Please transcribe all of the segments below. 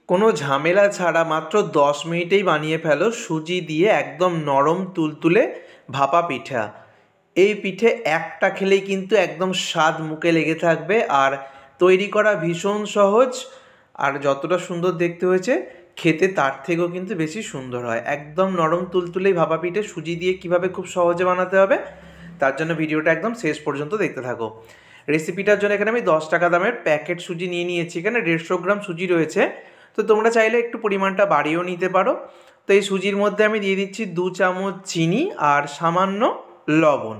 কোনো ঝামেলা ছাড়া মাত্র 10 মিনিটেই বানিয়ে ফেলো সুজি দিয়ে একদম নরম তুলতুলে ভাপা পিঠা। এই পিঠে একটা খেলেই কিন্তু একদম স্বাদ মুখে লেগে থাকবে, আর তৈরি করা ভীষণ সহজ, আর যতটা সুন্দর দেখতে হয়েছে খেতে তার থেকেও কিন্তু বেশি সুন্দর হয়। একদম নরম তুলতুলেই ভাপা পিঠে সুজি দিয়ে কিভাবে খুব সহজে বানাতে হবে তার জন্য ভিডিওটা একদম শেষ পর্যন্ত দেখতে থাকো। রেসিপিটার জন্য এখানে আমি 10 টাকা দামের প্যাকেট সুজি নিয়ে নিয়েছি। এখানে 150 গ্রাম সুজি রয়েছে, তো তোমরা চাইলে একটু পরিমাণটা বাড়িয়েও নিতে পারো। তো এই সুজির মধ্যে আমি দিয়ে দিচ্ছি 2 চামচ চিনি আর সামান্য লবণ।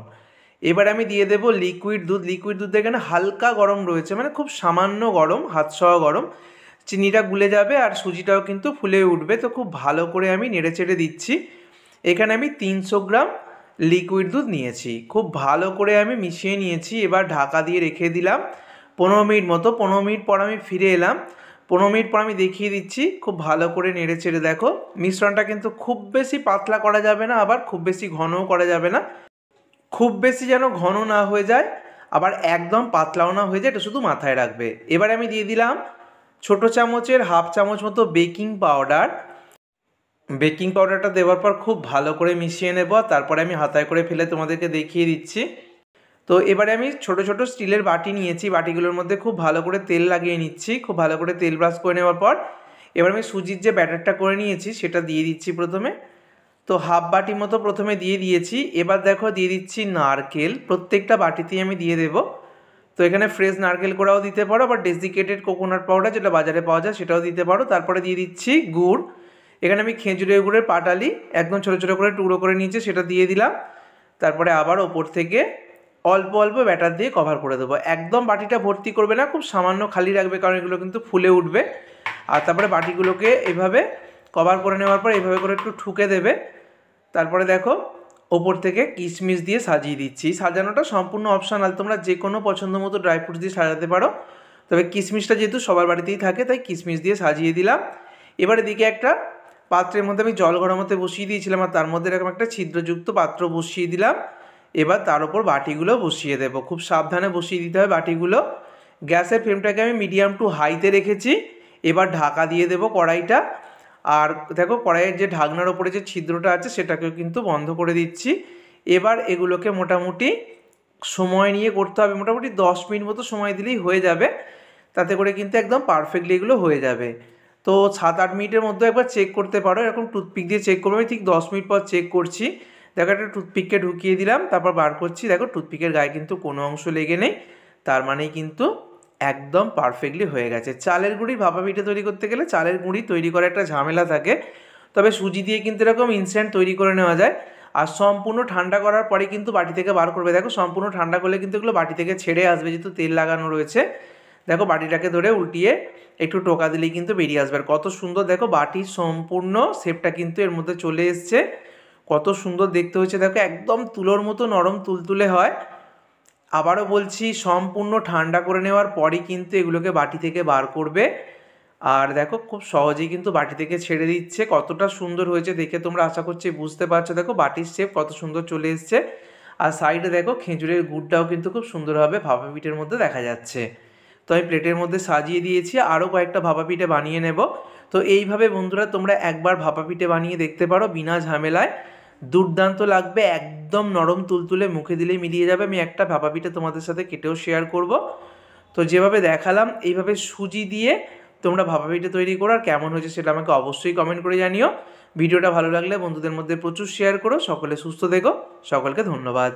এবার আমি দিয়ে দেবো লিকুইড দুধ। লিকুইড দুধ এখানে হালকা গরম রয়েছে, মানে খুব সামান্য গরম, হাত ছোঁয়া গরম। চিনিটা গুলে যাবে আর সুজিটাও কিন্তু ফুলে উঠবে, তো খুব ভালো করে আমি নেড়ে চেড়ে দিচ্ছি। এখানে আমি 300 গ্রাম লিকুইড দুধ নিয়েছি, খুব ভালো করে আমি মিশিয়ে নিয়েছি। এবার ঢাকা দিয়ে রেখে দিলাম 15 মিনিট মতো। 15 মিনিট পর আমি ফিরে এলাম। 15 মিনিট পর আমি দেখিয়ে দিচ্ছি, খুব ভালো করে নেড়ে চেড়ে দেখো। মিশ্রণটা কিন্তু খুব বেশি পাতলা করা যাবে না, আবার খুব বেশি ঘনও করা যাবে না। খুব বেশি যেন ঘন না হয়ে যায়, আবার একদম পাতলাও না হয়ে যায়, এটা শুধু মাথায় রাখবে। এবারে আমি দিয়ে দিলাম ছোটো চামচের হাফ চামচ মতো বেকিং পাউডার। বেকিং পাউডারটা দেওয়ার পর খুব ভালো করে মিশিয়ে নেব, তারপরে আমি হাতায় করে ফেলে তোমাদেরকে দেখিয়ে দিচ্ছি। তো এবারে আমি ছোট ছোট স্টিলের বাটি নিয়েছি, বাটিগুলোর মধ্যে খুব ভালো করে তেল লাগিয়ে নিচ্ছি। খুব ভালো করে তেল ব্রাশ করে নেওয়ার পর এবার আমি সুজির যে ব্যাটারটা করে নিয়েছি সেটা দিয়ে দিচ্ছি প্রথমে। তো হাফ বাটি মতো প্রথমে দিয়ে দিয়েছি। এবার দেখো দিয়ে দিচ্ছি নারকেল, প্রত্যেকটা বাটিতেই আমি দিয়ে দেবো। তো এখানে ফ্রেশ নারকেল কোড়াও দিতে পারো, বা ডেসিকেটেড কোকোনাট পাউডার যেটা বাজারে পাওয়া যায় সেটাও দিতে পারো। তারপরে দিয়ে দিচ্ছি গুড়। এখানে আমি খেজুরের গুড়ের পাটালি একদম ছোটো ছোটো করে টুকরো করে নিয়েছি, সেটা দিয়ে দিলাম। তারপরে আবার ওপর থেকে অল্প অল্প ব্যাটার দিয়ে কভার করে দেবো। একদম বাটিটা ভর্তি করবে না, খুব সামান্য খালি রাখবে, কারণ এগুলো কিন্তু ফুলে উঠবে। আর তারপরে বাটিগুলোকে এভাবে কভার করে নেওয়ার পর এভাবে করে একটু ঠুকে দেবে। তারপরে দেখো ওপর থেকে কিশমিশ দিয়ে সাজিয়ে দিচ্ছি। সাজানোটা সম্পূর্ণ অপশনাল, তোমরা যে কোনো পছন্দ মতো ড্রাই ফ্রুটস দিয়ে সাজাতে পারো, তবে কিশমিশটা যেহেতু সবার বাড়িতেই থাকে তাই কিশমিশ দিয়ে সাজিয়ে দিলাম। এবার এদিকে একটা পাত্রের মধ্যে আমি জল গরম হতে বসিয়ে দিয়েছিলাম, আর তার মধ্যে এরকম একটা ছিদ্রযুক্ত পাত্র বসিয়ে দিলাম। এবার তার উপর বাটিগুলো বসিয়ে দেবো, খুব সাবধানে বসিয়ে দিতে হবে বাটিগুলো। গ্যাসের ফ্লেমটাকে আমি মিডিয়াম টু হাইতে রেখেছি। এবার ঢাকা দিয়ে দেবো কড়াইটা। আর দেখো কড়াইয়ের যে ঢাকনার ওপরে যে ছিদ্রটা আছে সেটাকেও কিন্তু বন্ধ করে দিচ্ছি। এবার এগুলোকে মোটামুটি সময় নিয়ে করতে হবে, মোটামুটি 10 মিনিট মতো সময় দিলেই হয়ে যাবে। তাতে করে কিন্তু একদম পারফেক্টলি এগুলো হয়ে যাবে। তো 7-8 মিনিটের মধ্যে একবার চেক করতে পারো, এরকম টুথপিক দিয়ে চেক করবে। আমি ঠিক 10 মিনিট পর চেক করছি। দেখো একটা টুথপিককে ঢুকিয়ে দিলাম, তারপর বার করছি। দেখো টুথপিকের গায়ে কিন্তু কোনো অংশ লেগে নেই, তার মানেই কিন্তু একদম পারফেক্টলি হয়ে গেছে। চালের গুঁড়ির ভাপা পিঠে তৈরি করতে গেলে চালের গুঁড়ি তৈরি করা একটা ঝামেলা থাকে, তবে সুজি দিয়ে কিন্তু এরকম ইনস্ট্যান্ট তৈরি করে নেওয়া যায়। আর সম্পূর্ণ ঠান্ডা করার পরে কিন্তু বাটি থেকে বার করবে। দেখো সম্পূর্ণ ঠান্ডা করলে কিন্তু এগুলো বাটি থেকে ছেড়ে আসবে, যেহেতু তেল লাগানো রয়েছে। দেখো বাটিটাকে ধরে উল্টিয়ে একটু টোকা দিলেই কিন্তু বেরিয়ে আসবে। আর কত সুন্দর দেখো বাটির সম্পূর্ণ শেপটা কিন্তু এর মধ্যে চলে এসছে, কত সুন্দর দেখতে হয়েছে। দেখো একদম তুলোর মতো নরম তুলতুলে হয়। আবারও বলছি, সম্পূর্ণ ঠান্ডা করে নেওয়ার পরই কিন্তু এগুলোকে বাটি থেকে বার করবে। আর দেখো খুব সহজেই কিন্তু বাটি থেকে ছেড়ে দিচ্ছে। কতটা সুন্দর হয়েছে দেখে তোমরা আশা করছি বুঝতে পারছো। দেখো বাটির শেপ কত সুন্দর চলে এসছে। আর সাইডে দেখো খেজুরের গুড়টাও কিন্তু খুব সুন্দরভাবে ভাপা পিঠের মধ্যে দেখা যাচ্ছে। তো আমি প্লেটের মধ্যে সাজিয়ে দিয়েছি, আরও কয়েকটা ভাপা পিঠে বানিয়ে নেব। তো এইভাবে বন্ধুরা তোমরা একবার ভাপা পিঠে বানিয়ে দেখতে পারো বিনা ঝামেলায়, দুর্দান্ত লাগবে। একদম নরম তুলতুলে, মুখে দিলেই মিলিয়ে যাবে। আমি একটা ভাপা পিঠে তোমাদের সাথে কেটেও শেয়ার করব। তো যেভাবে দেখালাম এইভাবে সুজি দিয়ে তোমরা ভাপা পিঠে তৈরি করো, আর কেমন হয়েছে সেটা আমাকে অবশ্যই কমেন্ট করে জানিও। ভিডিওটা ভালো লাগলে বন্ধুদের মধ্যে প্রচুর শেয়ার করো। সকলে সুস্থ থেকো, সকলকে ধন্যবাদ।